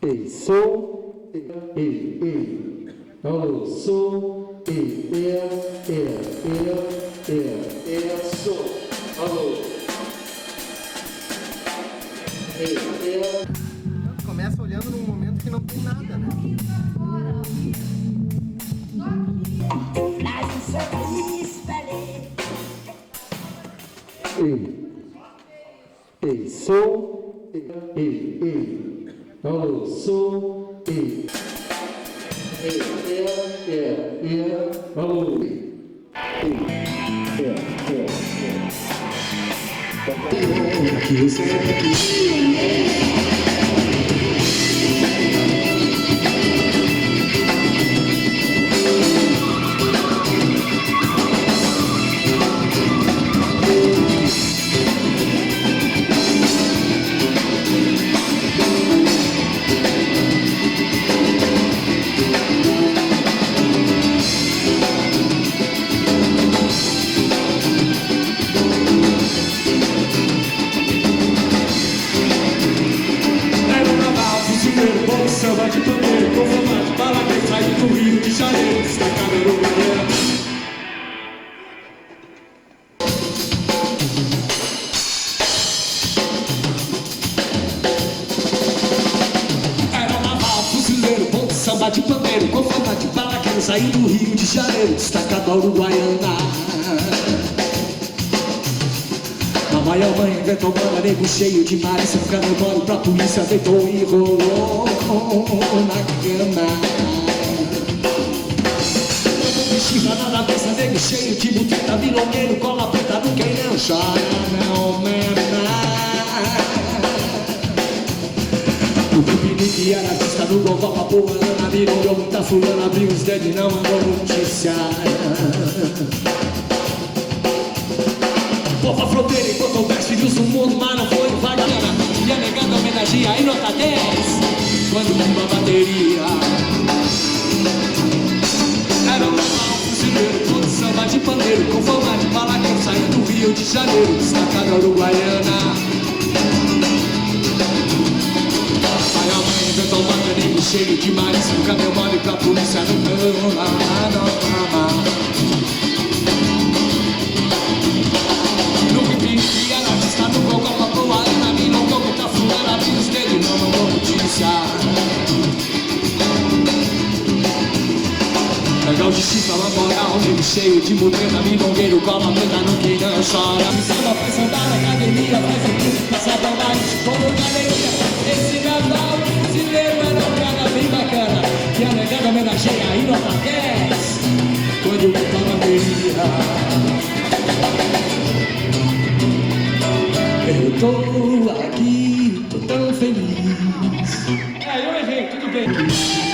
Ei, som, ei, alô, som, som, alô, Começa olhando num momento que não tem nada, né? Ei, som, ei, alô, som, alô, aqui você é aqui. Samba de pandeiro, com formato de bala que sai do Rio de Janeiro, destacado no Poliana. Era Naval, fuzileiro, bom samba de pandeiro, com formato de bala que sai do Rio de Janeiro, destacado a Uruguaiana. Mamãe e a mãe inventou banda, nego cheio de malícia, um cano mole pra polícia, deitou e rolou na cama. Vestido na cabeça, nego cheio de buteta, milongueiro, cola preta, no quem não chora, não mama. O pipique era vista no gogó, a Poliana, mirou muita fulana, abriu os dedos e não mandou notícia. Povo a fronteira enquanto o mestre de um mundo, mas não foi vagana. E a negada homenageia em nota 10 quando limpa a bateria. Era um Naval, fuzileiro, todo samba de pandeiro, com forma de bala que saiu do Rio de Janeiro, destacado a Uruguaiana. Pai a mãe inventou um bacaninho cheio de malícia, um cabelo mole pra polícia no cama. E ela está no gol com a Poliana, me não como tá fulano, abriu os dedos e não mandou notícia. Legal de chifra, uma moral, nego cheio de mudeta, milongueiro, cola preta, no que não chora. Me samba, faz andar na academia, faz o curso, passa a bondade, como galeria. Esse Naval, brasileiro, é nada bem bacana, que a negada homenageia aí nota 10 quando limpa a bateria. Eu tô aqui, tô tão feliz. Eu errei, tudo bem.